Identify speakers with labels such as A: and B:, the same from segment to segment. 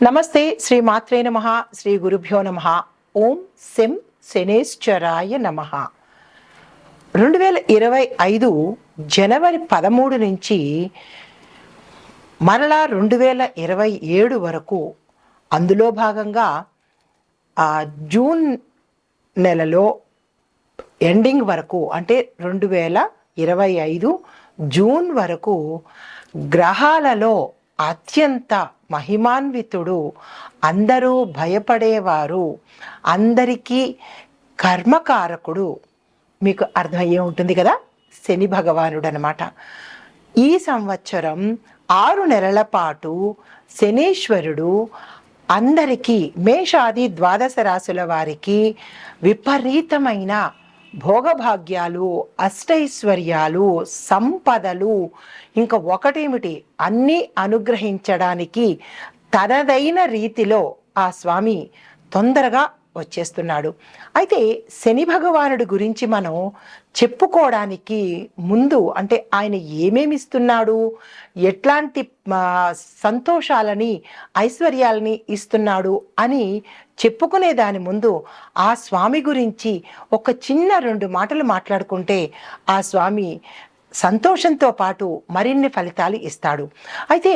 A: నమస్తే శ్రీ మాత్రే నమః శ్రీ గురుభ్యో నమః ఓం శం శనేశ్వరాయ నమః 2025 జనవరి 13 నుంచి మరలా 2027 వరకు అందులో భాగంగా జూన్ నెలలో ఎండింగ్ వరకు అంటే 2025 జూన్ వరకు గ్రహాలలో అత్యంత మహిమాన్వితుడు, అందరూ భయపడేవారు, అందరికీ కర్మకారకుడు, మీకు అర్థమయ్యే ఉంటుంది కదా, శని భగవానుడు అనమాట. ఈ సంవత్సరం 6 నెలల పాటు శనీశ్వరుడు అందరికీ మేషాది ద్వాదశ రాశుల వారికి విపరీతమైన భోగభాగ్యాలు, అష్టైశ్వర్యాలు, సంపదలు, ఇంకా ఒకటేమిటి అన్నీ అనుగ్రహించడానికి తనదైన రీతిలో ఆ స్వామి తొందరగా వచ్చేస్తున్నాడు. అయితే శని భగవానుడి గురించి మనం చెప్పుకోవడానికి ముందు అంటే ఆయన ఏమేమి ఇస్తున్నాడు, ఎట్లాంటి సంతోషాలని ఐశ్వర్యాలని ఇస్తున్నాడు అని చెప్పుకునే దాని ముందు ఆ స్వామి గురించి ఒక చిన్న 2 మాటలు మాట్లాడుకుంటే ఆ స్వామి సంతోషంతో పాటు మరిన్ని ఫలితాలు ఇస్తాడు. అయితే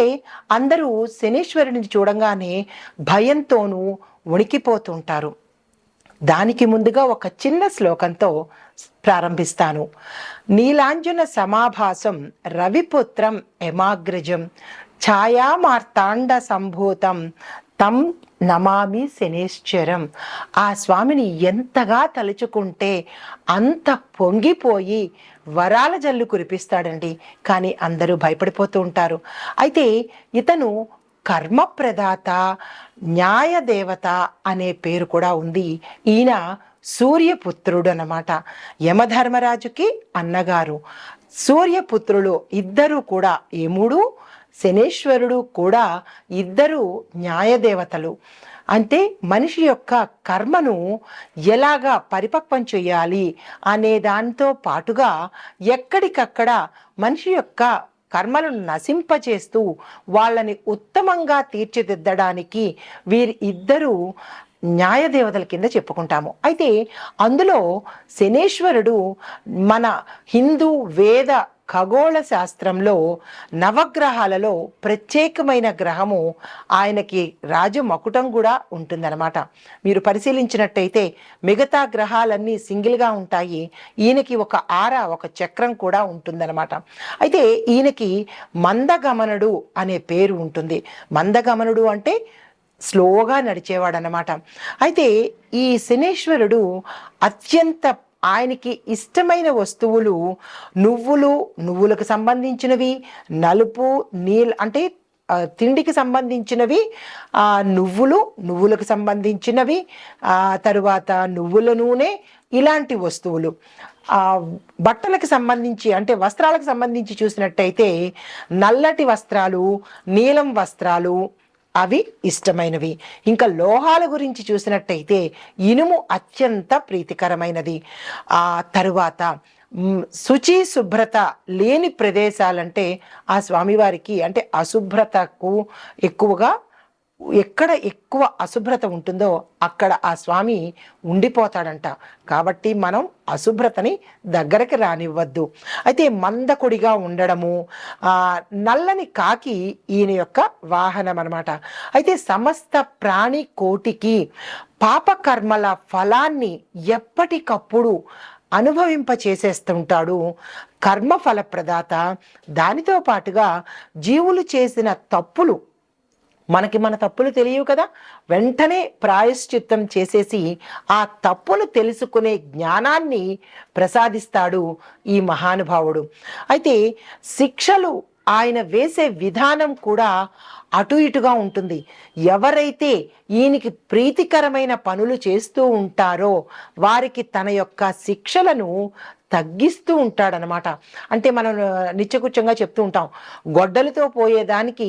A: అందరూ శనీశ్వరుని చూడంగానే భయంతోనూ వణికిపోతుంటారు. దానికి ముందుగా ఒక చిన్న శ్లోకంతో ప్రారంభిస్తాను. నీలాంజన సమాభాసం రవిపుత్రం యమాగ్రజం ఛాయామార్తాండ సంభూతం తం నమామి శనేశ్వరం. ఆ స్వామిని ఎంతగా తలుచుకుంటే అంత పొంగిపోయి వరాల జల్లు కురిపిస్తాడండి. కానీ అందరూ భయపడిపోతూ ఉంటారు. అయితే ఇతను కర్మప్రదాత, న్యాయదేవత అనే పేరు కూడా ఉంది. ఈయన సూర్యపుత్రుడు అన్నమాట. యమధర్మరాజుకి అన్నగారు. సూర్యపుత్రులు ఇద్దరు కూడా, యముడు శనేశ్వరుడు కూడా ఇద్దరు న్యాయదేవతలు. అంటే మనిషి యొక్క కర్మను ఎలాగా పరిపక్వం చేయాలి అనే దాంతో పాటుగా ఎక్కడికక్కడ మనిషి యొక్క కర్మలను నశింపచేస్తూ వాళ్ళని ఉత్తమంగా తీర్చిదిద్దడానికి వీరి ఇద్దరు న్యాయదేవతల కింద చెప్పుకుంటాము. అయితే అందులో శనేశ్వరుడు మన హిందూ వేద ఖగోళ శాస్త్రంలో నవగ్రహాలలో ప్రత్యేకమైన గ్రహము. ఆయనకి రాజు మకుటం కూడా ఉంటుందన్నమాట. మీరు పరిశీలించినట్టయితే మిగతా గ్రహాలన్నీ సింగిల్గా ఉంటాయి, ఈయనకి ఒక ఒక చక్రం కూడా ఉంటుందన్నమాట. అయితే ఈయనకి మందగమనుడు అనే పేరు ఉంటుంది. మందగమనుడు అంటే స్లోగా నడిచేవాడు అన్నమాట. అయితే ఈ శనేశ్వరుడు అత్యంత ఆయనకి ఇష్టమైన వస్తువులు నువ్వులకు సంబంధించినవి, నలుపు అంటే తిండికి సంబంధించినవి, నువ్వులకు సంబంధించినవి, తరువాత నువ్వుల నూనె, ఇలాంటి వస్తువులు. బట్టలకు సంబంధించి అంటే వస్త్రాలకు సంబంధించి చూసినట్టయితే నల్లటి వస్త్రాలు, నీలం వస్త్రాలు అవి ఇష్టమైనవి. ఇంకా లోహాల గురించి చూసినట్టయితే ఇనుము అత్యంత ప్రీతికరమైనది. తరువాత శుచి శుభ్రత లేని ప్రదేశాలంటే ఆ స్వామివారికి అంటే అశుభ్రతకు ఎక్కువగా, ఎక్కడ ఎక్కువ అశుభ్రత ఉంటుందో అక్కడ ఆ స్వామి ఉండిపోతాడంట. కాబట్టి మనం అశుభ్రతని దగ్గరికి రానివ్వద్దు. అయితే మందకొడిగా ఉండడము, నల్లని కాకి ఈయన యొక్క వాహనం అన్నమాట. అయితే సమస్త ప్రాణి కోటికి పాపకర్మల ఫలాన్ని ఎప్పటికప్పుడు అనుభవింపచేసేస్తుంటాడు. కర్మఫల ప్రదాత. దానితో పాటుగా జీవులు చేసిన తప్పులు, మన తప్పులు తెలియవు కదా, వెంటనే ప్రాయశ్చిత్తం చేసేసి ఆ తప్పును తెలుసుకునే జ్ఞానాన్ని ప్రసాదిస్తాడు ఈ మహానుభావుడు. అయితే శిక్షలు ఆయన వేసే విధానం కూడా అటు ఇటుగా ఉంటుంది. ఎవరైతే ఈయనకి ప్రీతికరమైన పనులు చేస్తూ ఉంటారో వారికి తన యొక్క శిక్షలను తగ్గిస్తూ ఉంటాడనమాట. అంటే మనం నిత్యకృత్యంగా చెప్తూ ఉంటాం, గొడ్డలతో పోయేదానికి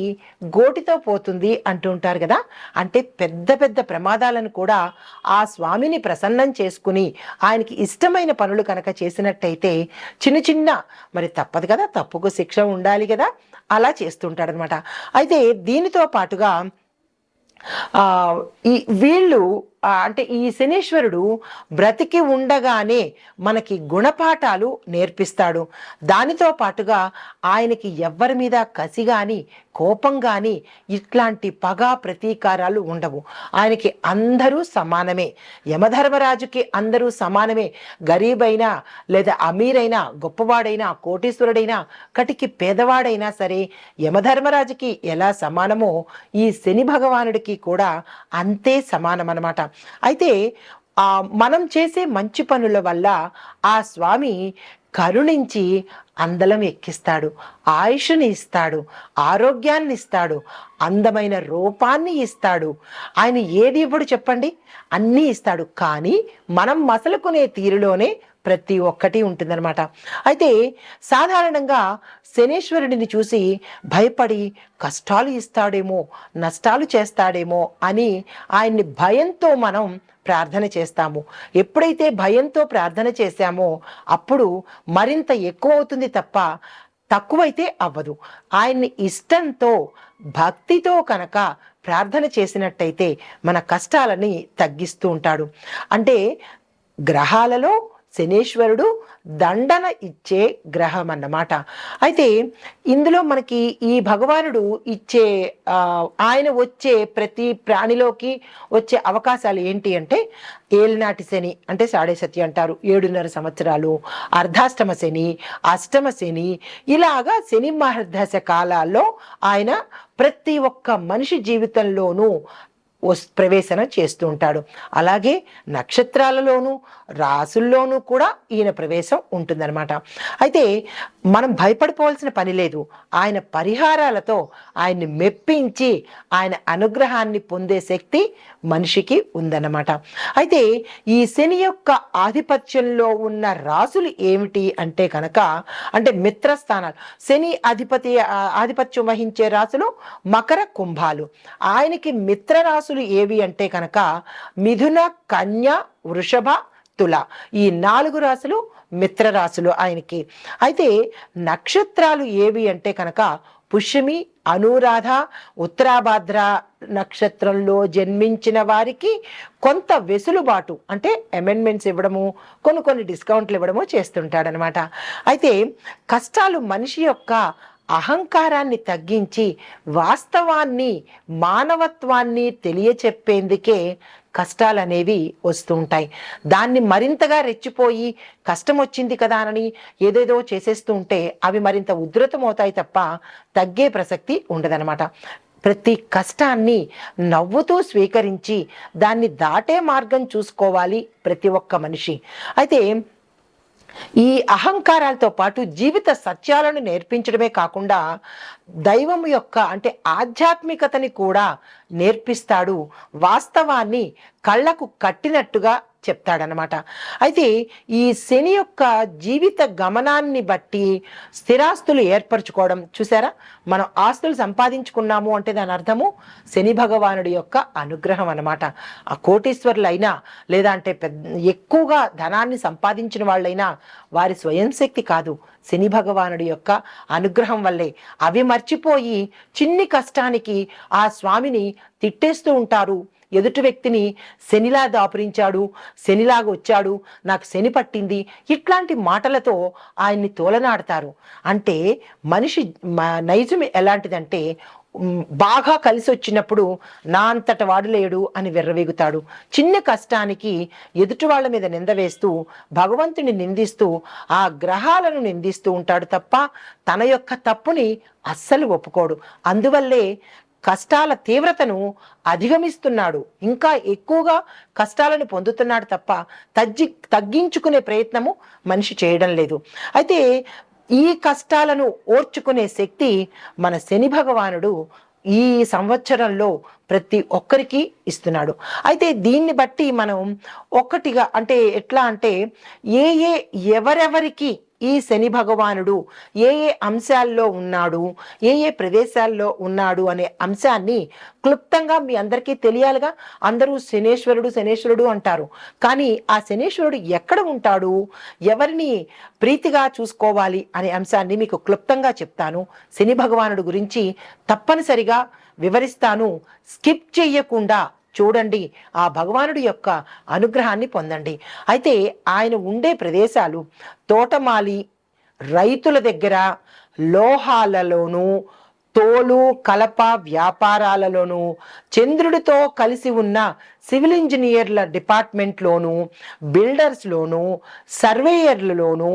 A: గోటితో పోతుంది అంటూ ఉంటారు కదా. అంటే పెద్ద పెద్ద ప్రమాదాలను కూడా ఆ స్వామిని ప్రసన్నం చేసుకుని ఆయనకి ఇష్టమైన పనులు కనుక చేసినట్టయితే చిన్న చిన్న, మరి తప్పదు కదా, తప్పుకు శిక్ష ఉండాలి కదా, అలా చేస్తుంటాడనమాట. అయితే దీనితో పాటుగా ఆ ఈ వీళ్ళు అంటే ఈ శనీశ్వరుడు బ్రతికి ఉండగానే మనకి గుణపాఠాలు నేర్పిస్తాడు. దానితో పాటుగా ఆయనకి ఎవ్వరి మీద కసి గాని, కోపం గాని, ఇట్లాంటి పగ ప్రతీకారాలు ఉండవు. ఆయనకి అందరూ సమానమే. యమధర్మరాజుకి అందరూ సమానమే. గరీబైనా లేదా అమీరైనా, గొప్పవాడైనా, కోటీశ్వరుడైనా, కటికి పేదవాడైనా సరే యమధర్మరాజుకి ఎలా సమానమో ఈ శని భగవానుడికి కూడా అంతే సమానం అన్నమాట. అయితే మనం చేసే మంచి పనుల వల్ల ఆ స్వామి కరుణించి అందలం ఎక్కిస్తాడు, ఆయుష్ని ఇస్తాడు, ఆరోగ్యాన్ని ఇస్తాడు, అందమైన రూపాన్ని ఇస్తాడు. ఆయన ఏది ఇవ్వడు చెప్పండి, అన్నీ ఇస్తాడు. కానీ మనం మసలుకునే తీరులోనే ప్రతి ఒక్కటి ఉంటుందన్నమాట. అయితే సాధారణంగా శనీశ్వరుడిని చూసి భయపడి కష్టాలు ఇస్తాడేమో, నష్టాలు చేస్తాడేమో అని ఆయన్ని భయంతో మనం ప్రార్థన చేస్తాము. ఎప్పుడైతే భయంతో ప్రార్థన చేశామో అప్పుడు మరింత ఎక్కువ అవుతుంది తప్ప తక్కువైతే అవ్వదు. ఆయన్ని ఇష్టంతో భక్తితో కనుక ప్రార్థన చేసినట్టయితే మన కష్టాలని తగ్గిస్తూ ఉంటాడు. అంటే గ్రహాలలో శనీశ్వరుడు దండన ఇచ్చే గ్రహం అన్నమాట. అయితే ఇందులో మనకి ఈ భగవానుడు ఇచ్చే ఆయన వచ్చే ప్రతి ప్రాణిలోకి వచ్చే అవకాశాలు ఏంటి అంటే ఏలినాటి శని అంటే సాడే సతి అంటారు, 7.5 సంవత్సరాలు, అర్ధాష్టమ శని, అష్టమ శని, ఇలాగా శని మహర్దశ కాలాల్లో ఆయన ప్రతి ఒక్క మనిషి జీవితంలోనూ ప్రవేశన చేస్తూ ఉంటాడు. అలాగే నక్షత్రాలలోనూ రాసుల్లోనూ కూడా ఈయన ప్రవేశం ఉంటుందన్నమాట. అయితే మనం భయపడిపోవాల్సిన పని లేదు. ఆయన పరిహారాలతో ఆయన్ని మెప్పించి ఆయన అనుగ్రహాన్ని పొందే శక్తి మనిషికి ఉందన్నమాట. అయితే ఈ శని యొక్క ఆధిపత్యంలో ఉన్న రాసులు ఏమిటి అంటే కనుక, అంటే మిత్రస్థానాలు, శని ఆధిపత్యం వహించే రాసులు మకర, కుంభాలు. ఆయనకి మిత్ర రాసులు ఏవి అంటే కనుక మిథున, కన్య, వృషభ, తుల. ఈ 4 రాసులు మిత్ర రాసులు ఆయనకి. అయితే నక్షత్రాలు ఏవి అంటే కనుక పుష్యమి, అనురాధ, ఉత్తరాభాద్ర నక్షత్రంలో జన్మించిన వారికి కొంత వెసులుబాటు అంటే అమెండ్మెంట్స్ ఇవ్వడము, కొన్ని డిస్కౌంట్లు ఇవ్వడము చేస్తుంటాడనమాట. అయితే కష్టాలు మనిషి యొక్క అహంకారాన్ని తగ్గించి వాస్తవాన్ని, మానవత్వాన్ని తెలియచెప్పేందుకే కష్టాలు అనేవి వస్తూ ఉంటాయి. దాన్ని మరింతగా రెచ్చిపోయి కష్టం వచ్చింది కదా అని ఏదేదో చేసేస్తూ ఉంటే అవి మరింత ఉధృతమవుతాయి తప్ప తగ్గే ప్రసక్తి ఉండదనమాట. ప్రతి కష్టాన్ని నవ్వుతూ స్వీకరించి దాన్ని దాటే మార్గం చూసుకోవాలి ప్రతి ఒక్క మనిషి. అయితే ఈ అహంకారాలతో పాటు జీవిత సత్యాలను నేర్పించడమే కాకుండా దైవం యొక్క అంటే ఆధ్యాత్మికతని కూడా నేర్పిస్తాడు. వాస్తవాన్ని కళ్ళకు కట్టినట్టుగా చెప్తాడనమాట. అయితే ఈ శని యొక్క జీవిత గమనాన్ని బట్టి స్థిరాస్తులు ఏర్పరచుకోవడం చూసారా, మనం ఆస్తులు సంపాదించుకున్నాము అంటే దాని అర్థము శని భగవానుడి యొక్క అనుగ్రహం అనమాట. ఆ కోటీశ్వరులైనా లేదా అంటే ఎక్కువగా ధనాన్ని సంపాదించిన వాళ్ళైనా వారి స్వయం శక్తి కాదు, శని భగవానుడి యొక్క అనుగ్రహం వల్లే. అవి మర్చిపోయి చిన్ని కష్టానికి ఆ స్వామిని తిట్టేస్తూ ఉంటారు. ఎదుటి వ్యక్తిని శనిలా దాపురించాడు, శనిలాగా వచ్చాడు, నాకు శని పట్టింది, ఇట్లాంటి మాటలతో ఆయన్ని తోలనాడతారు. అంటే మనిషి నైజం ఎలాంటిదంటే బాగా కలిసి వచ్చినప్పుడు నా అంతట వాడు లేడు అని విర్రవీగుతాడు. చిన్న కష్టానికి ఎదుటి వాళ్ళ మీద నింద వేస్తూ భగవంతుని నిందిస్తూ ఆ గ్రహాలను నిందిస్తూ ఉంటాడు తప్ప తన యొక్క తప్పుని అస్సలు ఒప్పుకోడు. అందువల్లే కష్టాల తీవ్రతను అధిగమిస్తున్నాడు, ఇంకా ఎక్కువగా కష్టాలను పొందుతున్నాడు తప్ప తగ్గించుకునే ప్రయత్నము మనిషి చేయడం లేదు. అయితే ఈ కష్టాలను ఓర్చుకునే శక్తి మన శని భగవానుడు ఈ సంవత్సరంలో ప్రతి ఒక్కరికి ఇస్తున్నాడు. అయితే దీన్ని బట్టి మనం ఒక్కటిగా అంటే ఎట్లా అంటే ఎవరెవరికి ఈ శని భగవానుడు ఏ అంశాల్లో ఉన్నాడు, ఏ ప్రదేశాల్లో ఉన్నాడు అనే అంశాన్ని క్లుప్తంగా మీ అందరికీ తెలియాలిగా. అందరూ శనేశ్వరుడు శనేశ్వరుడు అంటారు, కానీ ఆ శనేశ్వరుడు ఎక్కడ ఉంటాడు, ఎవరిని ప్రీతిగా చూసుకోవాలి అనే అంశాన్ని మీకు క్లుప్తంగా చెప్తాను. శని భగవానుడు గురించి తప్పనిసరిగా వివరిస్తాను. స్కిప్ చెయ్యకుండా చూడండి, ఆ భగవానుడి యొక్క అనుగ్రహాన్ని పొందండి. అయితే ఆయన ఉండే ప్రదేశాలు తోటమాలి, రైతుల దగ్గర, లోహాలలోనూ, తోలు కలప వ్యాపారాలలోనూ, చంద్రుడితో కలిసి ఉన్న సివిల్ ఇంజనీర్ల డిపార్ట్మెంట్లోనూ, బిల్డర్స్లోనూ, సర్వేయర్లలోనూ,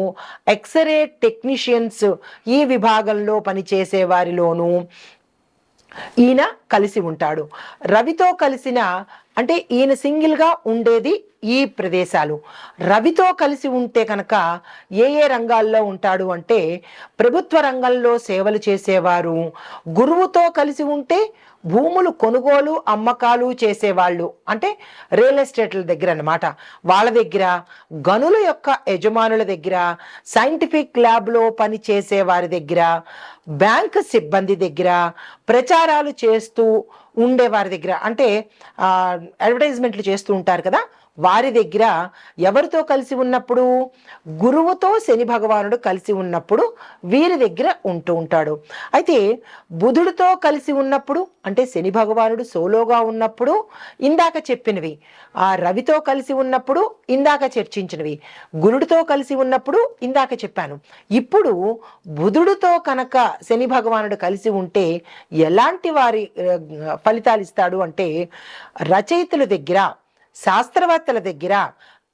A: ఎక్స్రే టెక్నీషియన్స్ ఈ విభాగంలో పనిచేసే వారిలోనూ ఈయన కలిసి ఉంటాడు. రవితో కలిసిన అంటే ఈయన సింగిల్గా ఉండేది ఈ ప్రదేశాలు. రవితో కలిసి ఉంటే కనుక ఏ ఏ రంగాల్లో ఉంటాడు అంటే ప్రభుత్వ రంగంలో సేవలు చేసేవారు, గురువుతో కలిసి ఉంటే భూములు కొనుగోలు అమ్మకాలు చేసేవాళ్ళు, అంటే రియల్ ఎస్టేట్ల దగ్గర అన్నమాట, వాళ్ళ దగ్గర, గనుల యొక్క యజమానుల దగ్గర, సైంటిఫిక్ ల్యాబ్లో పని చేసే వారి దగ్గర, బ్యాంక్ సిబ్బంది దగ్గర, ప్రచారాలు చేస్తూ ఉండే వారి దగ్గర, అంటే అడ్వర్టైజ్మెంట్లు చేస్తూ ఉంటారు కదా, వారి దగ్గర ఎవరితో కలిసి ఉన్నప్పుడు, గురువుతో శని భగవానుడు కలిసి ఉన్నప్పుడు వీరి దగ్గర ఉంటూ ఉంటాడు. అయితే బుధుడితో కలిసి ఉన్నప్పుడు అంటే శని భగవానుడు సోలోగా ఉన్నప్పుడు ఇందాక చెప్పినవి, ఆ రవితో కలిసి ఉన్నప్పుడు ఇందాక చర్చించినవి, గురుడితో కలిసి ఉన్నప్పుడు ఇందాక చెప్పాను. ఇప్పుడు బుధుడితో కనుక శని భగవానుడు కలిసి ఉంటే ఎలాంటి వారి ఫలితాలు ఇస్తాడు అంటే, రచయితల దగ్గర, శాస్త్రవేత్తల దగ్గర,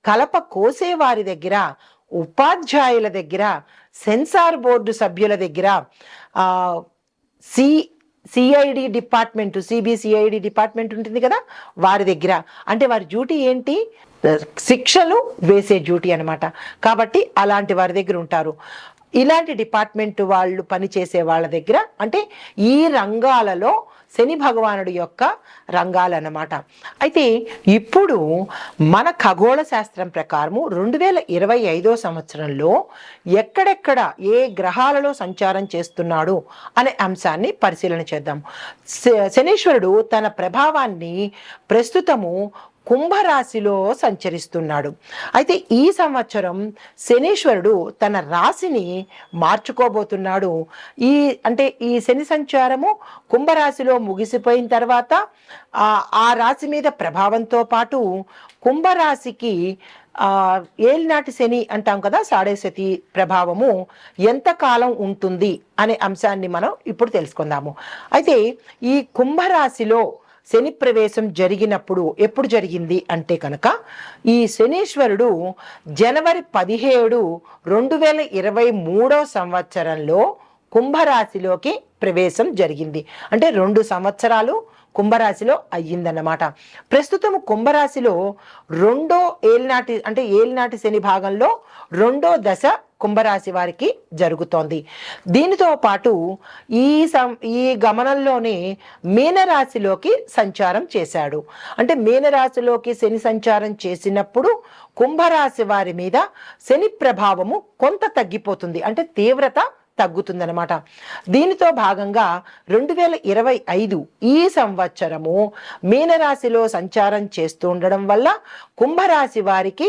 A: కలప కోసేవారి దగ్గర, ఉపాధ్యాయుల దగ్గర, సెన్సార్ బోర్డు సభ్యుల దగ్గర, సిఐడి డిపార్ట్మెంట్, సిబిసిఐడి డిపార్ట్మెంట్ ఉంటుంది కదా, వారి దగ్గర, అంటే వారి డ్యూటీ ఏంటి, శిక్షలు వేసే డ్యూటీ అనమాట. కాబట్టి అలాంటి వారి దగ్గర ఉంటారు. ఇలాంటి డిపార్ట్మెంట్ వాళ్ళు పనిచేసే వాళ్ళ దగ్గర, అంటే ఈ రంగాలలో శని భగవానుడి యొక్క రంగాలన్నమాట. అయితే ఇప్పుడు మన ఖగోళ శాస్త్రం ప్రకారము 2025 సంవత్సరంలో ఎక్కడెక్కడ ఏ గ్రహాలలో సంచారం చేస్తున్నాడు అనే అంశాన్ని పరిశీలన చేద్దాం. శనీశ్వరుడు తన ప్రభావాన్ని ప్రస్తుతము కుంభరాశిలో సంచరిస్తున్నాడు. అయితే ఈ సంవత్సరం శనీశ్వరుడు తన రాశిని మార్చుకోబోతున్నాడు. ఈ శని సంచారము కుంభరాశిలో ముగిసిపోయిన తర్వాత ఆ రాశి మీద ప్రభావంతో పాటు కుంభరాశికి ఏలినాటి శని అంటాం కదా, సాడేశతి ప్రభావము ఎంతకాలం ఉంటుంది అనే అంశాన్ని మనం ఇప్పుడు తెలుసుకుందాము. అయితే ఈ కుంభరాశిలో శని ప్రవేశం జరిగినప్పుడు ఎప్పుడు జరిగింది అంటే కనుక, ఈ శనీశ్వరుడు జనవరి 17, 2023 సంవత్సరంలో కుంభరాశిలోకి ప్రవేశం జరిగింది. అంటే 2 సంవత్సరాలు కుంభరాశిలో అయ్యిందన్నమాట. ప్రస్తుతం కుంభరాశిలో ఏలినాటి శని భాగంలో 2వ దశ కుంభరాశి వారికి జరుగుతోంది. దీనితో పాటు ఈ గమనంలోనే మీనరాశిలోకి సంచారం చేశాడు. అంటే మీనరాశిలోకి శని సంచారం చేసినప్పుడు కుంభరాశి వారి మీద శని ప్రభావము కొంత తగ్గిపోతుంది, అంటే తీవ్రత తగ్గుతుందన్నమాట. దీనితో భాగంగా 2025 ఈ సంవత్సరము మీనరాశిలో సంచారం చేస్తూ ఉండడం వల్ల కుంభరాశి వారికి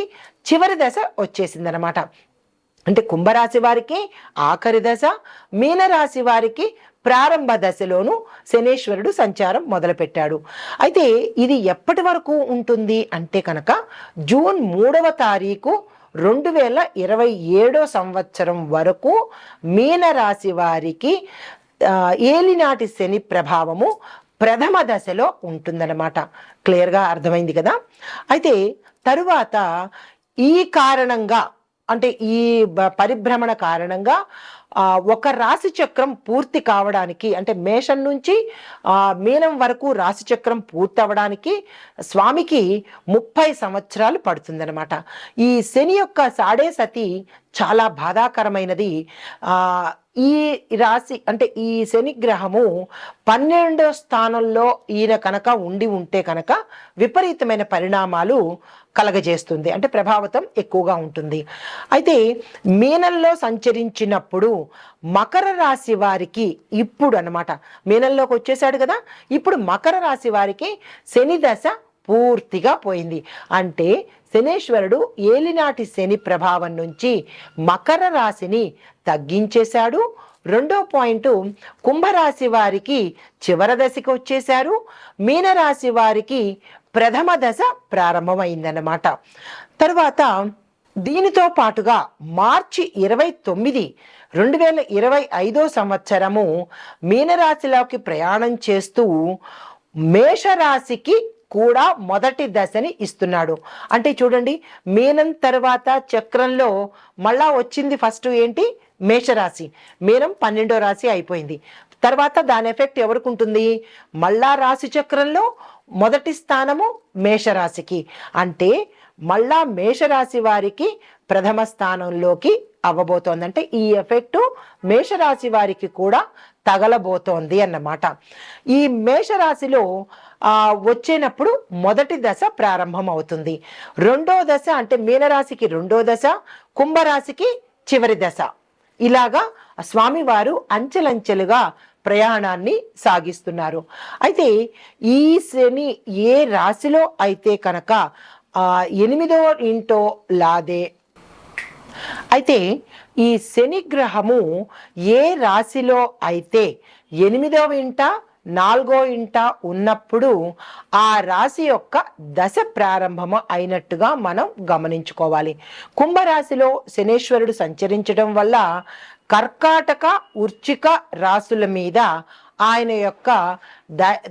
A: చివరి దశ వచ్చేసిందనమాట. అంటే కుంభరాశి వారికి ఆఖరి దశ, మీనరాశి వారికి ప్రారంభ దశలోను శనీశ్వరుడు సంచారం మొదలుపెట్టాడు. అయితే ఇది ఎప్పటి వరకు ఉంటుంది అంటే కనుక జూన్ 3వ తారీఖు 2027 సంవత్సరం వరకు మీనరాశి వారికి ఏలినాటి శని ప్రభావము ప్రథమ దశలో ఉంటుందన్నమాట. క్లియర్గా అర్థమైంది కదా. అయితే తరువాత ఈ కారణంగా, అంటే ఈ పరిభ్రమణ కారణంగా ఒక రాశి చక్రం పూర్తి కావడానికి, అంటే మేషం నుంచి మీనం వరకు రాశి చక్రం పూర్తి అవ్వడానికి స్వామికి 30 సంవత్సరాలు పడుతుందన్నమాట. ఈ శని యొక్క సాడేసతి చాలా బాధాకరమైనది. ఈ రాశి అంటే ఈ శని గ్రహము 12వ స్థానంలో ఈయన కనుక ఉంటే కనుక విపరీతమైన పరిణామాలు కలగజేస్తుంది, అంటే ప్రభావితం ఎక్కువగా ఉంటుంది. అయితే మీనంలో సంచరించినప్పుడు మకర రాశి వారికి ఇప్పుడు అన్నమాట, మీనంలోకి వచ్చేసాడు కదా, ఇప్పుడు మకర రాశి వారికి శని దశ పూర్తిగా పోయింది. అంటే శనీశ్వరుడు ఏలినాటి శని ప్రభావం నుంచి మకర రాశిని తగ్గించేశాడు. రెండో పాయింట్, కుంభరాశి వారికి చివరి దశకి వచ్చేశారు, మీనరాశి వారికి ప్రథమ దశ ప్రారంభమైందన్నమాట. తర్వాత దీనితో పాటుగా మార్చి 29, 2025 సంవత్సరము మీనరాశిలోకి ప్రయాణం చేస్తూ మేషరాశికి కూడా మొదటి దశని ఇస్తున్నాడు. అంటే చూడండి, మీనం తర్వాత చక్రంలో మళ్ళా వచ్చింది ఫస్ట్ ఏంటి, మేషరాశి. మీనం 12వ రాశి అయిపోయింది. తర్వాత దాని ఎఫెక్ట్ ఎవరికి ఉంటుంది, మళ్ళా రాశి చక్రంలో మొదటి స్థానము మేషరాశికి. అంటే మళ్ళా మేషరాశి వారికి ప్రథమ స్థానంలోకి అవ్వబోతోంది. అంటే ఈ ఎఫెక్టు మేషరాశి వారికి కూడా తగలబోతోంది అన్నమాట. ఈ మేషరాశిలో వచ్చేటప్పుడు మొదటి దశ ప్రారంభం అవుతుంది. రెండో దశ అంటే మీనరాశికి రెండో దశ, కుంభరాశికి చివరి దశ. ఇలాగా స్వామివారు అంచెలంచెలుగా ప్రయాణాన్ని సాగిస్తున్నారు. అయితే ఈ శని ఏ రాశిలో అయితే కనుక 8వ ఇంటో లాదే, అయితే ఈ శని గ్రహము ఏ రాశిలో అయితే 8వ ఇంట 4వ ఇంట ఉన్నప్పుడు ఆ రాశి యొక్క దశ ప్రారంభము అయినట్టుగా మనం గమనించుకోవాలి. కుంభరాశిలో శనేశ్వరుడు సంచరించడం వల్ల కర్కాటక, వృశ్చిక రాశుల మీద ఆయన యొక్క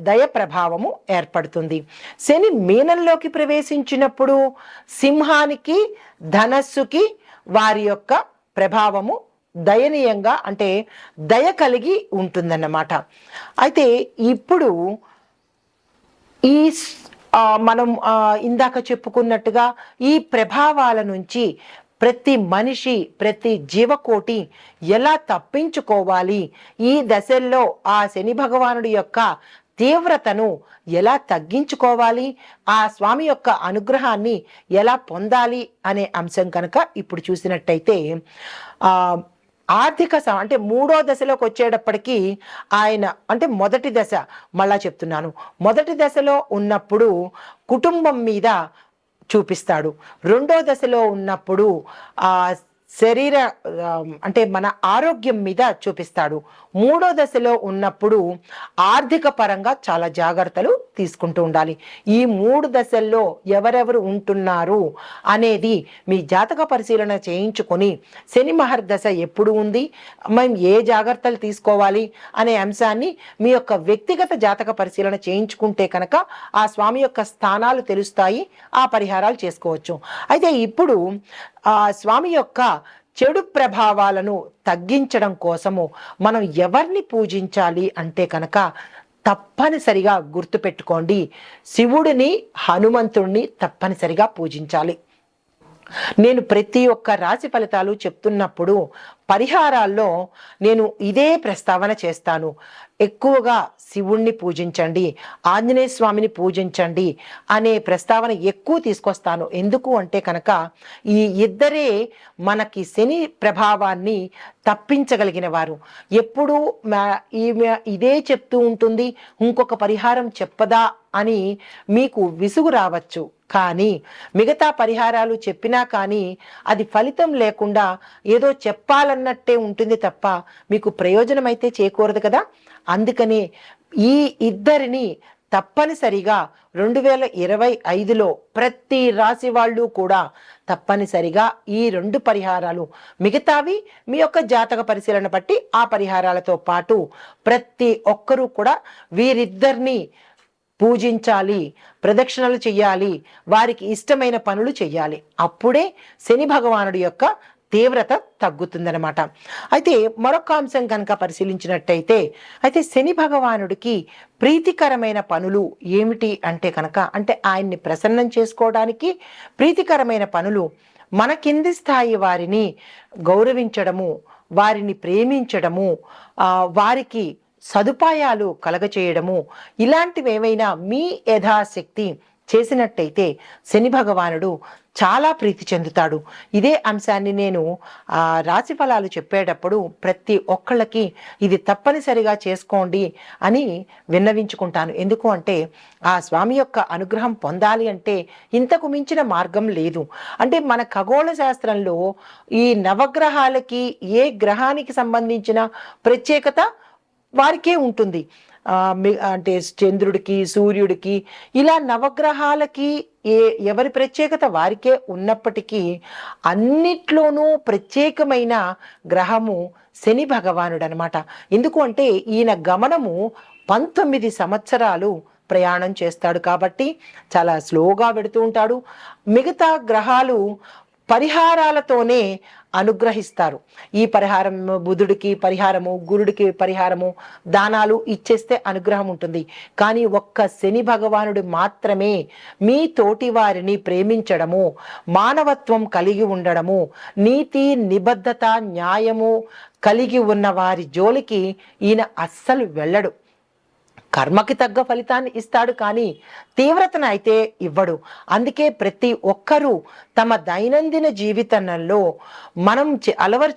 A: దయ ప్రభావము ఏర్పడుతుంది. శని మీనంలోకి ప్రవేశించినప్పుడు సింహానికి, ధనస్సుకి వారి యొక్క ప్రభావము దయనీయంగా అంటే దయ కలిగి ఉంటుందన్నమాట. అయితే ఇప్పుడు ఈ మనం ఇందాక చెప్పుకున్నట్టుగా ఈ ప్రభావాల నుంచి ప్రతి మనిషి, ప్రతి జీవకోటి ఎలా తప్పించుకోవాలి, ఈ దశల్లో ఆ శని భగవానుడి యొక్క తీవ్రతను ఎలా తగ్గించుకోవాలి, ఆ స్వామి యొక్క అనుగ్రహాన్ని ఎలా పొందాలి అనే అంశం కనుక ఇప్పుడు చూసినట్టయితే ఆర్థిక అంటే 3వ దశలోకి వచ్చేటప్పటికీ ఆయన అంటే మొదటి దశ మళ్ళా చెప్తున్నాను, మొదటి దశలో ఉన్నప్పుడు కుటుంబం మీద చూపిస్తాడు. రెండో దశలో ఉన్నప్పుడు శరీర అంటే మన ఆరోగ్యం మీద చూపిస్తాడు. మూడో దశలో ఉన్నప్పుడు ఆర్థిక పరంగా చాలా జాగ్రత్తలు తీసుకుంటూ ఉండాలి. ఈ 3 దశల్లో ఎవరెవరు ఉంటున్నారు అనేది మీ జాతక పరిశీలన చేయించుకొని శని మహర్దశ ఎప్పుడు ఉంది, మేము ఏ జాగ్రత్తలు తీసుకోవాలి అనే అంశాన్ని మీ యొక్క వ్యక్తిగత జాతక పరిశీలన చేయించుకుంటే కనుక ఆ స్వామి యొక్క స్థానాలు తెలుస్తాయి, ఆ పరిహారాలు చేసుకోవచ్చు. అయితే ఇప్పుడు ఆ స్వామి యొక్క చెడు ప్రభావాలను తగ్గించడం కోసము మనం ఎవరిని పూజించాలి అంటే కనుక తప్పనిసరిగా గుర్తుపెట్టుకోండి, శివుడిని, హనుమంతుడిని తప్పనిసరిగా పూజించాలి. నేను ప్రతి ఒక్క రాశి ఫలితాలు చెప్తున్నప్పుడు పరిహారాల్లో నేను ఇదే ప్రస్తావన చేస్తాను. ఎక్కువగా శివుణ్ణి పూజించండి, ఆంజనేయ స్వామిని పూజించండి అనే ప్రస్తావన ఎక్కువ తీసుకొస్తాను. ఎందుకు అంటే కనుక ఈ ఇద్దరే మనకి శని ప్రభావాన్ని తప్పించగలిగిన వారు. ఎప్పుడు ఈమె ఇదే చెప్తూ ఉంటుంది, ఇంకొక పరిహారం చెప్పదా అని మీకు విసుగు రావచ్చు. కానీ మిగతా పరిహారాలు చెప్పినా కానీ అది ఫలితం లేకుండా ఏదో చెప్పాలన్నట్టే ఉంటుంది తప్ప మీకు ప్రయోజనం అయితే చేకూరదు కదా. అందుకనే ఈ ఇద్దరిని తప్పనిసరిగా 2025లో ప్రతి రాశి వాళ్ళు కూడా తప్పనిసరిగా ఈ 2 పరిహారాలు, మిగతావి మీ యొక్క జాతక పరిశీలన బట్టి ఆ పరిహారాలతో పాటు ప్రతి ఒక్కరూ కూడా వీరిద్దరిని పూజించాలి, ప్రదక్షిణలు చెయ్యాలి, వారికి ఇష్టమైన పనులు చెయ్యాలి. అప్పుడే శని భగవానుడి యొక్క తీవ్రత తగ్గుతుందన్నమాట. అయితే మరొక అంశం కనుక పరిశీలించినట్టయితే అయితే శని భగవానుడికి ప్రీతికరమైన పనులు ఏమిటి అంటే కనుక అంటే ఆయన్ని ప్రసన్నం చేసుకోవడానికి ప్రీతికరమైన పనులు మన కింది స్థాయి వారిని గౌరవించడము, వారిని ప్రేమించడము, వారికి సదుపాయాలు కలగచేయడము, ఇలాంటివి ఏవైనా మీ యథాశక్తి చేసినట్టయితే శని భగవానుడు చాలా ప్రీతి చెందుతాడు. ఇదే అంశాన్ని నేను రాశి ఫలాలు చెప్పేటప్పుడు ప్రతి ఒక్కళ్ళకి ఇది తప్పనిసరిగా చేసుకోండి అని విన్నవించుకుంటాను. ఎందుకు అంటే ఆ స్వామి యొక్క అనుగ్రహం పొందాలి అంటే ఇంతకు మించిన మార్గం లేదు. అంటే మన ఖగోళ శాస్త్రంలో ఈ నవగ్రహాలకి ఏ గ్రహానికి సంబంధించిన ప్రత్యేకత వారికే ఉంటుంది. అంటే చంద్రుడికి, సూర్యుడికి, ఇలా నవగ్రహాలకి ఎవరి ప్రత్యేకత వారికే ఉన్నప్పటికీ అన్నిట్లోనూ ప్రత్యేకమైన గ్రహము శని భగవానుడు అనమాట. ఎందుకు అంటే ఈయన గమనము 19 సంవత్సరాలు ప్రయాణం చేస్తాడు కాబట్టి చాలా స్లోగా వెడుతూ ఉంటాడు. మిగతా గ్రహాలు పరిహారాలతోనే అనుగ్రహిస్తారు. ఈ పరిహారం బుధుడికి పరిహారము, గురుడికి పరిహారము, దానాలు ఇచ్చేస్తే అనుగ్రహం ఉంటుంది. కానీ ఒక్క శని భగవానుడు మాత్రమే మీ తోటి వారిని ప్రేమించడము, మానవత్వం కలిగి ఉండడము, నీతి నిబద్ధత న్యాయము కలిగి ఉన్న వారి జోలికి ఈయన అస్సలు వెళ్ళడు. కర్మకి తగ్గ ఫలితాన్ని ఇస్తాడు కానీ తీవ్రతను అయితే ఇవ్వడు. అందుకే ప్రతి ఒక్కరూ తమ దైనందిన జీవితంలో మనం అలవాటు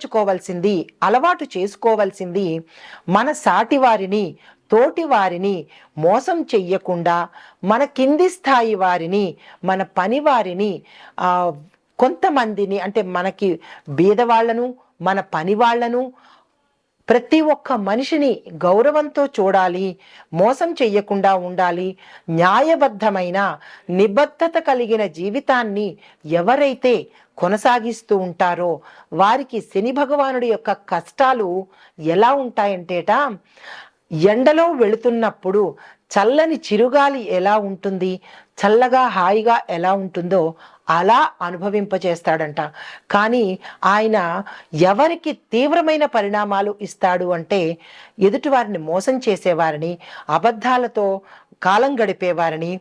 A: చేసుకోవాల్సింది మన సాటి వారిని, తోటి వారిని మోసం చెయ్యకుండా, మన కింది స్థాయి వారిని, మన పని వారిని, కొంతమందిని అంటే మనకి బీదవాళ్లను, మన పని వాళ్లను, ప్రతి ఒక్క మనిషిని గౌరవంతో చూడాలి, మోసం చెయ్యకుండా ఉండాలి. న్యాయబద్ధమైన నిబద్ధత కలిగిన జీవితాన్ని ఎవరైతే కొనసాగిస్తూ ఉంటారో వారికి శని భగవానుడి యొక్క కష్టాలు ఎలా ఉంటాయంటేట, ఎండలో వెళుతున్నప్పుడు చల్లని చిరుగాలి ఎలా ఉంటుంది, చల్లగా హాయిగా ఎలా ఉంటుందో అలా అనుభవింపచేస్తాడంట. కానీ ఆయన ఎవరికి తీవ్రమైన పరిణామాలు ఇస్తాడు అంటే ఎదుటివారిని మోసం చేసేవారిని, అబద్ధాలతో కాలం గడిపేవారిని,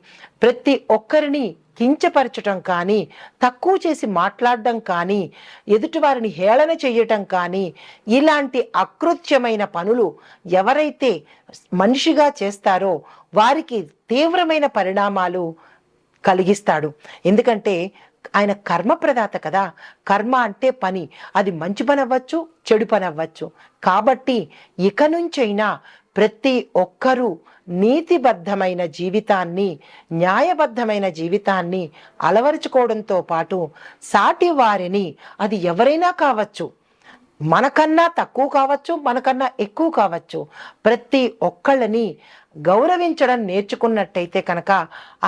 A: ప్రతి ఒక్కరిని కించపరచటం కానీ, తక్కువ చేసి మాట్లాడడం కానీ, ఎదుటివారిని హేళన చేయటం కానీ, ఇలాంటి అకృత్యమైన పనులు ఎవరైతే మనిషిగా చేస్తారో వారికి తీవ్రమైన పరిణామాలు కలిగిస్తాడు. ఎందుకంటే ఆయన కర్మ ప్రదాత కదా. కర్మ అంటే పని, అది మంచి పని అవ్వచ్చు, చెడు పని అవ్వచ్చు. కాబట్టి ఇక నుంచైనా ప్రతి ఒక్కరూ నీతిబద్ధమైన జీవితాన్ని, న్యాయబద్ధమైన జీవితాన్ని అలవరుచుకోవడంతో పాటు సాటి వారిని, అది ఎవరైనా కావచ్చు, మనకన్నా తక్కువ కావచ్చు, మనకన్నా ఎక్కువ కావచ్చు, ప్రతి ఒక్కళ్ళని గౌరవించడం నేర్చుకున్నట్టయితే కనుక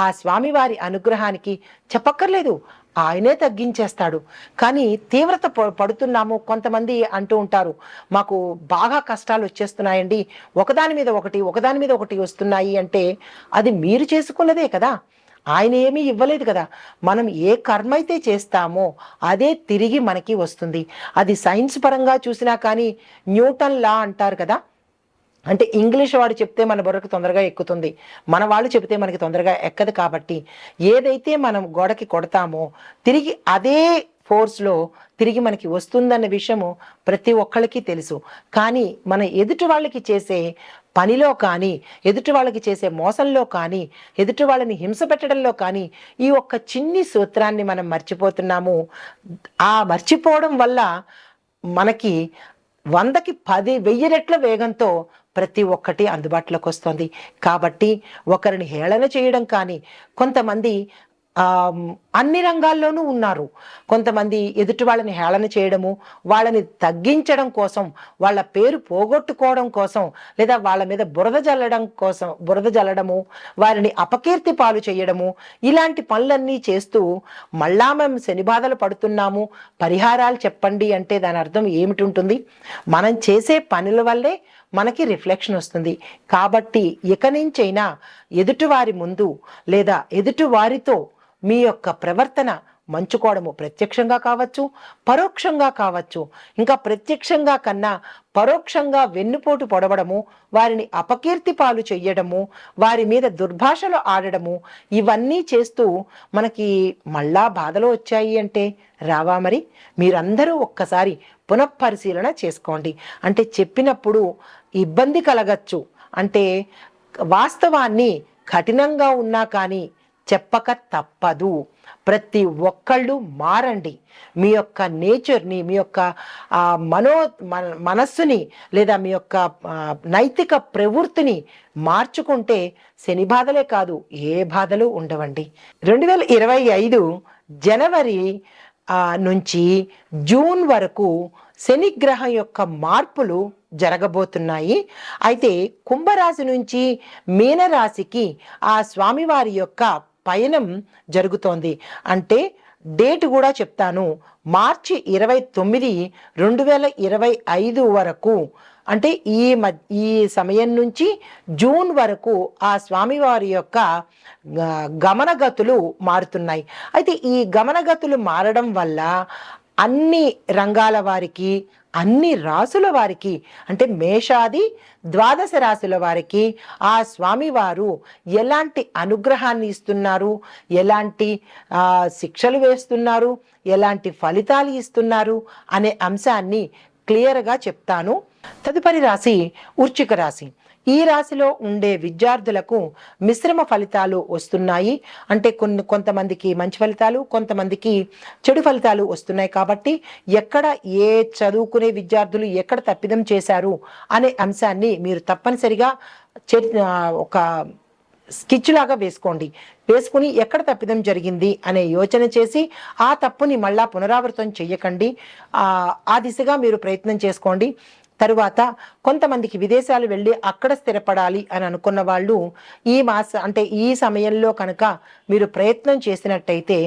A: ఆ స్వామివారి అనుగ్రహానికి చెప్పక్కర్లేదు, ఆయనే తగ్గించేస్తాడు. కానీ తీవ్రత పడుతున్నాము. కొంతమంది అంటూ ఉంటారు, మాకు బాగా కష్టాలు వచ్చేస్తున్నాయండి, ఒకదాని మీద ఒకటి వస్తున్నాయి అంటే అది మీరు చేసుకున్నదే కదా, ఆయన ఏమీ ఇవ్వలేదు కదా. మనం ఏ కర్మ అయితే చేస్తామో అదే తిరిగి మనకి వస్తుంది. అది సైన్స్ పరంగా చూసినా కానీ న్యూటన్ లా అంటారు కదా, అంటే ఇంగ్లీష్ వాడు చెప్తే మన బుర్రకు తొందరగా ఎక్కుతుంది, మన వాళ్ళు చెప్తే మనకి తొందరగా ఎక్కదు. కాబట్టి ఏదైతే మనం గోడకి కొడతామో తిరిగి అదే ఫోర్స్లో తిరిగి మనకి వస్తుందన్న విషయము ప్రతి ఒక్కళ్ళకి తెలుసు. కానీ మన ఎదుటి వాళ్ళకి చేసే పనిలో కానీ, ఎదుటి వాళ్ళకి చేసే మోసంలో కానీ, ఎదుటి వాళ్ళని హింస పెట్టడంలో కానీ ఈ ఒక్క చిన్ని సూత్రాన్ని మనం మర్చిపోతున్నాము. ఆ మర్చిపోవడం వల్ల మనకి 100కి 10,000 రెట్ల వేగంతో ప్రతి ఒక్కటి అందుబాటులోకి వస్తుంది. కాబట్టి ఒకరిని హేళన చేయడం కానీ, కొంతమంది అన్ని రంగాల్లోనూ ఉన్నారు. కొంతమంది ఎదుటి వాళ్ళని హేళన చేయడము, వాళ్ళని తగ్గించడం కోసం, వాళ్ళ పేరు పోగొట్టుకోవడం కోసం, లేదా వాళ్ళ మీద బురద జల్లడము, వారిని అపకీర్తి పాలు చేయడము, ఇలాంటి పనులన్నీ చేస్తూ మళ్ళా మేము శని బాధలు పడుతున్నాము, పరిహారాలు చెప్పండి అంటే దాని అర్థం ఏమిటి ఉంటుంది? మనం చేసే పనుల వల్లే మనకి రిఫ్లెక్షన్ వస్తుంది. కాబట్టి ఇక నుంచైనా ఎదుటివారి ముందు లేదా ఎదుటివారితో మీ యొక్క ప్రవర్తన మంచుకోవడము, ప్రత్యక్షంగా కావచ్చు, పరోక్షంగా కావచ్చు, ఇంకా ప్రత్యక్షంగా కన్నా పరోక్షంగా వెన్నుపోటు పొడవడము, వారిని అపకీర్తి పాలు చెయ్యడము, వారి మీద దుర్భాషలు ఆడడము, ఇవన్నీ చేస్తూ మనకి మళ్ళా బాధలు వచ్చాయి అంటే రావా? మరి మీరందరూ ఒక్కసారి పునఃపరిశీలన చేసుకోండి. అంటే చెప్పినప్పుడు ఇబ్బంది కలగచ్చు, అంటే వాస్తవాన్ని కఠినంగా ఉన్నా కానీ చెప్పక తప్పదు. ప్రతి ఒక్కళ్ళు మారండి. మీ యొక్క నేచర్ని, మీ యొక్క మనో మనస్సుని లేదా మీ యొక్క నైతిక ప్రవృత్తిని మార్చుకుంటే శని బాధలే కాదు, ఏ బాధలు ఉండవండి. 2025 జనవరి నుంచి జూన్ వరకు శనిగ్రహం యొక్క మార్పులు జరగబోతున్నాయి. అయితే కుంభరాశి నుంచి మీనరాశికి ఆ స్వామివారి యొక్క పయనం జరుగుతోంది. అంటే డేట్ కూడా చెప్తాను. మార్చి 29, 2025 వరకు, అంటే ఈ సమయం నుంచి జూన్ వరకు ఆ స్వామివారి యొక్క గమనగతులు మారుతున్నాయి. అయితే ఈ గమనగతులు మారడం వల్ల అన్ని రంగాల వారికి, అన్ని రాసుల వారికి, అంటే మేషాది ద్వాదశ రాశుల వారికి ఆ స్వామివారు ఎలాంటి అనుగ్రహాన్ని ఇస్తున్నారు, ఎలాంటి శిక్షలు వేస్తున్నారు, ఎలాంటి ఫలితాలు ఇస్తున్నారు అనే అంశాన్ని క్లియర్గా చెప్తాను. తదుపరి రాశి వృశ్చిక రాశి. ఈ రాశిలో ఉండే విద్యార్థులకు మిశ్రమ ఫలితాలు వస్తున్నాయి. అంటే కొంతమందికి మంచి ఫలితాలు, కొంతమందికి చెడు ఫలితాలు వస్తున్నాయి. కాబట్టి ఎక్కడ ఏ చదువుకునే విద్యార్థులు ఎక్కడ తప్పిదం చేశారు అనే అంశాన్ని మీరు తప్పనిసరిగా ఒక స్కెచ్ లాగా వేసుకుని ఎక్కడ తప్పిదం జరిగింది అనే యోచన చేసి ఆ తప్పుని మళ్ళా పునరావృతం చెయ్యకండి. ఆ దిశగా మీరు ప్రయత్నం చేసుకోండి. తరువాత కొంతమందికి విదేశాలు వెళ్ళి అక్కడ స్థిరపడాలి అని అనుకున్న వాళ్ళు ఈ సమయంలో కనుక మీరు ప్రయత్నం చేసినట్టయితే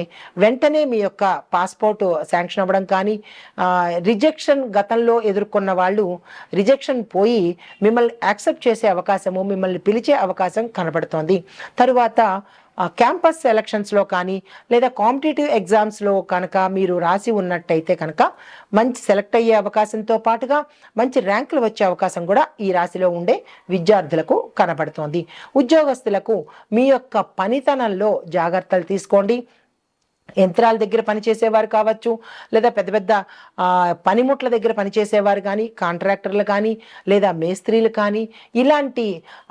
A: వెంటనే మీ యొక్క పాస్పోర్ట్ శాంక్షన్ అవ్వడం కానీ, రిజెక్షన్ గతంలో ఎదుర్కొన్న వాళ్ళు రిజెక్షన్ పోయి మిమ్మల్ని యాక్సెప్ట్ చేసే అవకాశము, మిమ్మల్ని పిలిచే అవకాశం కనబడుతోంది. తరువాత క్యాంపస్ సెలక్షన్స్లో కానీ లేదా కాంపిటేటివ్ ఎగ్జామ్స్లో కనుక మీరు రాసి ఉన్నట్టయితే కనుక మంచి సెలెక్ట్ అయ్యే అవకాశంతో పాటుగా మంచి ర్యాంకులు వచ్చే అవకాశం కూడా ఈ రాశిలో ఉండే విద్యార్థులకు కనబడుతోంది. ఉద్యోగస్తులకు మీ యొక్క పనితనంలో జాగ్రత్తలు తీసుకోండి. యంత్రాల దగ్గర పనిచేసేవారు కావచ్చు, లేదా పెద్ద పెద్ద పనిముట్ల దగ్గర పనిచేసేవారు కానీ, కాంట్రాక్టర్లు కానీ, లేదా మేస్త్రీలు కానీ, ఇలాంటి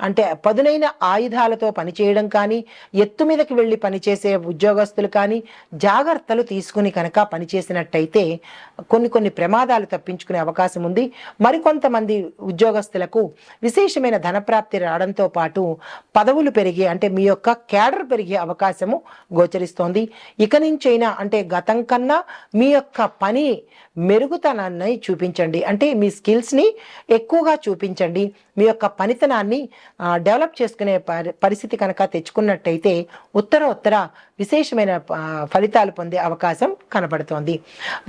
A: అంటే పదునైన ఆయుధాలతో పనిచేయడం కానీ, ఎత్తు మీదకి వెళ్ళి పనిచేసే ఉద్యోగస్తులు కానీ జాగ్రత్తలు తీసుకుని కనుక పనిచేసినట్టయితే కొన్ని ప్రమాదాలు తప్పించుకునే అవకాశం ఉంది. మరికొంతమంది ఉద్యోగస్తులకు విశేషమైన ధనప్రాప్తి రావడంతో పాటు పదవులు పెరిగే, అంటే మీ యొక్క క్యాడర్ పెరిగే అవకాశము గోచరిస్తోంది. ఇక నుంచైనా అంటే గతం కన్నా మీ యొక్క పని మెరుగుతనాన్ని చూపించండి. అంటే మీ స్కిల్స్ని ఎక్కువగా చూపించండి. మీ యొక్క పనితనాన్ని డెవలప్ చేసుకునే పరిస్థితి కనుక తెచ్చుకున్నట్టయితే ఉత్తర విశేషమైన ఫలితాలు పొందే అవకాశం కనబడుతోంది.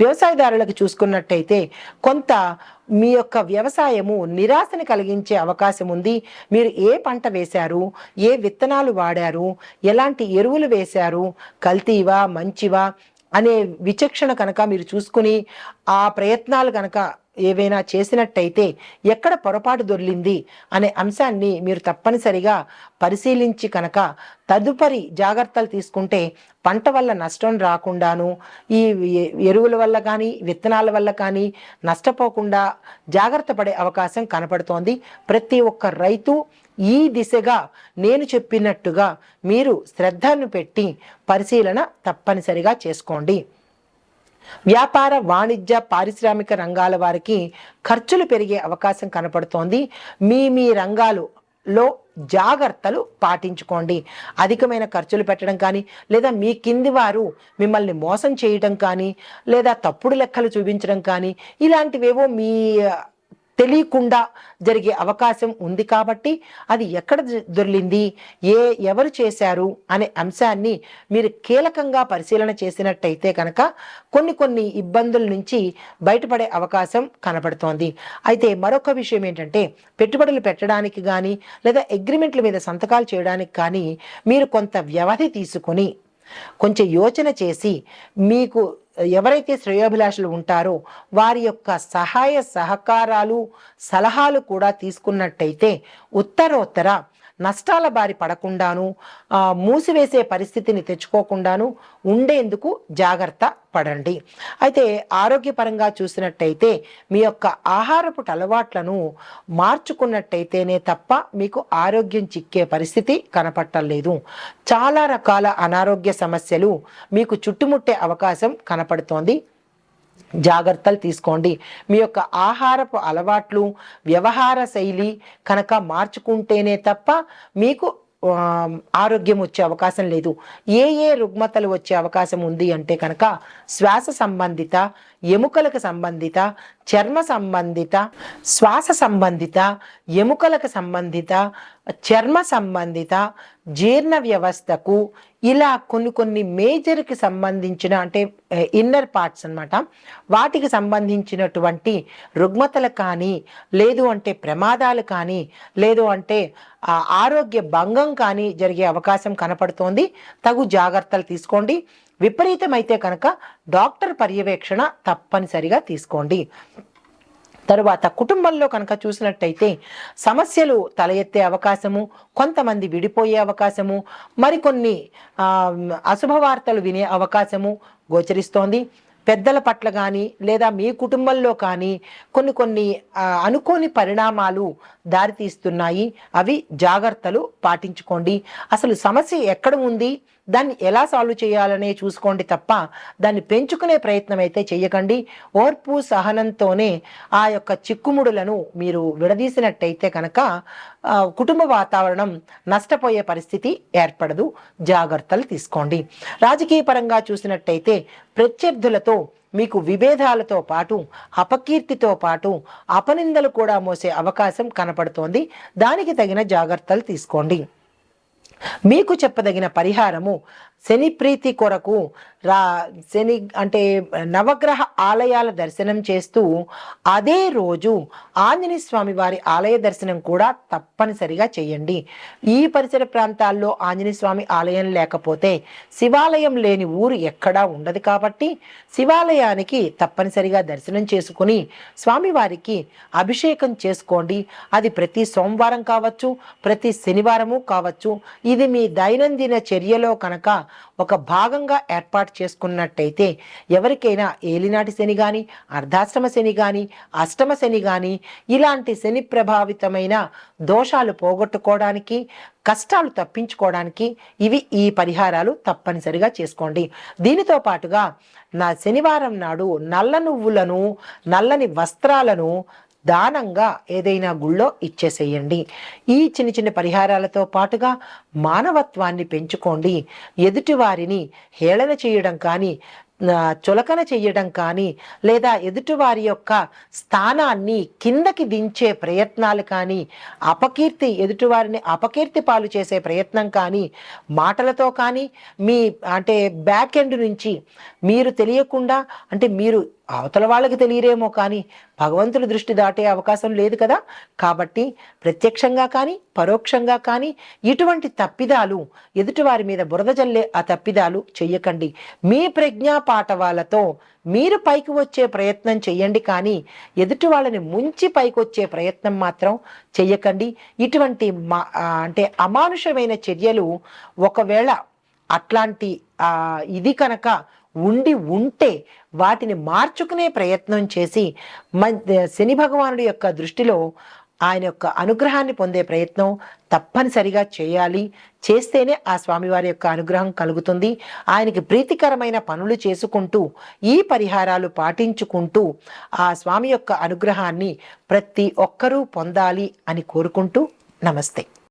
A: వ్యవసాయదారులకు చూసుకున్నట్టయితే కొంత మీ యొక్క వ్యవసాయము నిరాశని కలిగించే అవకాశం ఉంది. మీరు ఏ పంట వేశారు, ఏ విత్తనాలు వాడారు, ఎలాంటి ఎరువులు వేశారు, కల్తీవా మంచివా అనే విచక్షణ కనుక మీరు చూసుకుని ఆ ప్రయత్నాలు కనుక ఏవైనా చేసినట్టయితే ఎక్కడ పొరపాటు దొర్లింది అనే అంశాన్ని మీరు తప్పనిసరిగా పరిశీలించి కనుక తదుపరి జాగ్రత్తలు తీసుకుంటే పంట వల్ల నష్టం రాకుండాను, ఈ ఎరువుల వల్ల కానీ విత్తనాల వల్ల కానీ నష్టపోకుండా జాగ్రత్త పడే అవకాశం కనపడుతోంది. ప్రతి ఒక్క రైతు ఈ దిశగా నేను చెప్పినట్టుగా మీరు శ్రద్ధను పెట్టి పరిశీలన తప్పనిసరిగా చేసుకోండి. వ్యాపార, వాణిజ్య, పారిశ్రామిక రంగాల వారికి ఖర్చులు పెరిగే అవకాశం కనపడుతోంది. మీ రంగాలలో జాగ్రత్తలు పాటించుకోండి. అధికమైన ఖర్చులు పెట్టడం కానీ, లేదా మీ కింది వారు మిమ్మల్ని మోసం చేయడం కానీ, లేదా తప్పుడు లెక్కలు చూపించడం కానీ, ఇలాంటివేవో మీ తెలియకుండా జరిగే అవకాశం ఉంది. కాబట్టి అది ఎక్కడ దొర్లింది, ఎవరు చేశారు అనే అంశాన్ని మీరు కీలకంగా పరిశీలన చేసినట్టయితే కనుక కొన్ని ఇబ్బందుల నుంచి బయటపడే అవకాశం కనబడుతోంది. అయితే మరొక విషయం ఏంటంటే, పెట్టుబడులు పెట్టడానికి కానీ లేదా అగ్రిమెంట్ల మీద సంతకాలు చేయడానికి కానీ మీరు కొంత వ్యవధి తీసుకొని కొంచెం యోచన చేసి మీకు ఎవరైతే శ్రేయోభిలాషులు ఉంటారో వారి యొక్క సహాయ సహకారాలు, సలహాలు కూడా తీసుకున్నట్టయితే ఉత్తరోత్తర నష్టాల బారి పడకుండాను మూసివేసే పరిస్థితిని తెచ్చుకోకుండాను ఉండేందుకు జాగ్రత్త పడండి. అయితే ఆరోగ్యపరంగా చూసినట్టయితే మీ యొక్క ఆహారపు అలవాట్లను మార్చుకున్నట్టయితేనే తప్ప మీకు ఆరోగ్యం చిక్కే పరిస్థితి కనపట్టలేదు. చాలా రకాల అనారోగ్య సమస్యలు మీకు చుట్టుముట్టే అవకాశం కనపడుతోంది. జాగ్రత్తలు తీసుకోండి. మీ యొక్క ఆహారపు అలవాట్లు, వ్యవహార శైలి కనుక మార్చుకుంటేనే తప్ప మీకు ఆరోగ్యం వచ్చే అవకాశం లేదు. ఏ ఏ రుగ్మతలు వచ్చే అవకాశం ఉంది అంటే కనుక శ్వాస సంబంధిత, ఎముకలకు సంబంధిత, చర్మ సంబంధిత, శ్వాస సంబంధిత, ఎముకలకు సంబంధిత, చర్మ సంబంధిత, జీర్ణ వ్యవస్థకు, ఇలా కొన్ని మేజర్కి సంబంధించిన అంటే ఇన్నర్ పార్ట్స్ అన్నమాట, వాటికి సంబంధించినటువంటి రుగ్మతలు కానీ, లేదు అంటే ప్రమాదాలు కానీ, లేదు అంటే ఆరోగ్య భంగం కానీ జరిగే అవకాశం కనపడుతోంది. తగు జాగ్రత్తలు తీసుకోండి. విపరీతమైతే కనుక డాక్టర్ పర్యవేక్షణ తప్పనిసరిగా తీసుకోండి. తరువాత కుటుంబంలో కనుక చూసినట్టయితే సమస్యలు తల ఎత్తే అవకాశము, కొంతమంది విడిపోయే అవకాశము, మరికొన్ని అశుభవార్తలు వినే అవకాశము గోచరిస్తోంది. పెద్దల పట్ల కానీ లేదా మీ కుటుంబంలో కానీ కొన్ని అనుకోని పరిణామాలు దారితీస్తున్నాయి. అవి జాగ్రత్తలు పాటించుకోండి. అసలు సమస్య ఎక్కడ ఉంది, దాన్ని ఎలా సాల్వ్ చేయాలనే చూసుకోండి తప్ప దాన్ని పెంచుకునే ప్రయత్నం అయితే చేయకండి. ఓర్పు సహనంతోనే ఆ యొక్క చిక్కుముడులను మీరు విడదీసినట్టయితే కనుక కుటుంబ వాతావరణం నష్టపోయే పరిస్థితి ఏర్పడదు. జాగ్రత్తలు తీసుకోండి. రాజకీయ పరంగా చూసినట్టయితే ప్రత్యర్థులతో మీకు విభేదాలతో పాటు అపకీర్తితో పాటు అపనిందలు కూడా మోసే అవకాశం కనపడుతోంది. దానికి తగిన జాగ్రత్తలు తీసుకోండి. మీకు చెప్పదగిన పరిహారము శని ప్రీతి కొరకు శని అంటే నవగ్రహ ఆలయాల దర్శనం చేస్తూ అదే రోజు ఆంజనేయ స్వామి వారి ఆలయ దర్శనం కూడా తప్పనిసరిగా చేయండి. ఈ పరిసర ప్రాంతాల్లో ఆంజనేయ స్వామి ఆలయం లేకపోతే శివాలయం లేని ఊరు ఎక్కడా ఉండదు కాబట్టి శివాలయానికి తప్పనిసరిగా దర్శనం చేసుకుని స్వామివారికి అభిషేకం చేసుకోండి. అది ప్రతి సోమవారం కావచ్చు, ప్రతి శనివారము కావచ్చు. ఇది మీ దైనందిన చర్యలో కనుక ఒక భాగంగా ఏర్పాటు చేసుకున్నట్టయితే ఎవరికైనా ఏలినాటి శని కానీ, అర్ధాశ్రమ శని కానీ, అష్టమ శని కానీ, ఇలాంటి శని ప్రభావితమైన దోషాలు పోగొట్టుకోవడానికి, కష్టాలు తప్పించుకోవడానికి ఈ పరిహారాలు తప్పనిసరిగా చేసుకోండి. దీనితో పాటుగా శనివారం నాడు నల్ల నువ్వులను, నల్లని వస్త్రాలను దానంగా ఏదైనా గుళ్ళో ఇచ్చేసేయండి. ఈ చిన్న పరిహారాలతో పాటుగా మానవత్వాన్ని పెంచుకోండి. ఎదుటివారిని హేళన చేయడం కానీ, చులకన చెయ్యడం కానీ, లేదా ఎదుటివారి యొక్క స్థానాన్ని కిందకి దించే ప్రయత్నాలు కానీ, ఎదుటివారిని అపకీర్తి పాలు చేసే ప్రయత్నం కానీ, మాటలతో కానీ, మీ అంటే బ్యాక్ ఎండ్ నుంచి మీరు తెలియకుండా, అంటే మీరు అవతల వాళ్ళకి తెలియరేమో కానీ భగవంతుడి దృష్టి దాటే అవకాశం లేదు కదా. కాబట్టి ప్రత్యక్షంగా కానీ పరోక్షంగా కానీ ఇటువంటి తప్పిదాలు, ఎదుటివారి మీద బురద జల్లే ఆ తప్పిదాలు చెయ్యకండి. మీ ప్రజ్ఞా పాఠవాలతో మీరు పైకి వచ్చే ప్రయత్నం చెయ్యండి, కానీ ఎదుటి వాళ్ళని ముంచి పైకి వచ్చే ప్రయత్నం మాత్రం చెయ్యకండి. ఇటువంటి అంటే అమానుషమైన చర్యలు ఒకవేళ అట్లాంటి ఇది కనుక ఉంటే వాటిని మార్చుకునే ప్రయత్నం చేసి శని భగవానుడి యొక్క దృష్టిలో ఆయన యొక్క అనుగ్రహాన్ని పొందే ప్రయత్నం తప్పనిసరిగా చేయాలి. చేస్తేనే ఆ స్వామివారి యొక్క అనుగ్రహం కలుగుతుంది. ఆయనకి ప్రీతికరమైన పనులు చేసుకుంటూ ఈ పరిహారాలు పాటించుకుంటూ ఆ స్వామి యొక్క అనుగ్రహాన్ని ప్రతి ఒక్కరూ పొందాలి అని కోరుకుంటూ నమస్తే.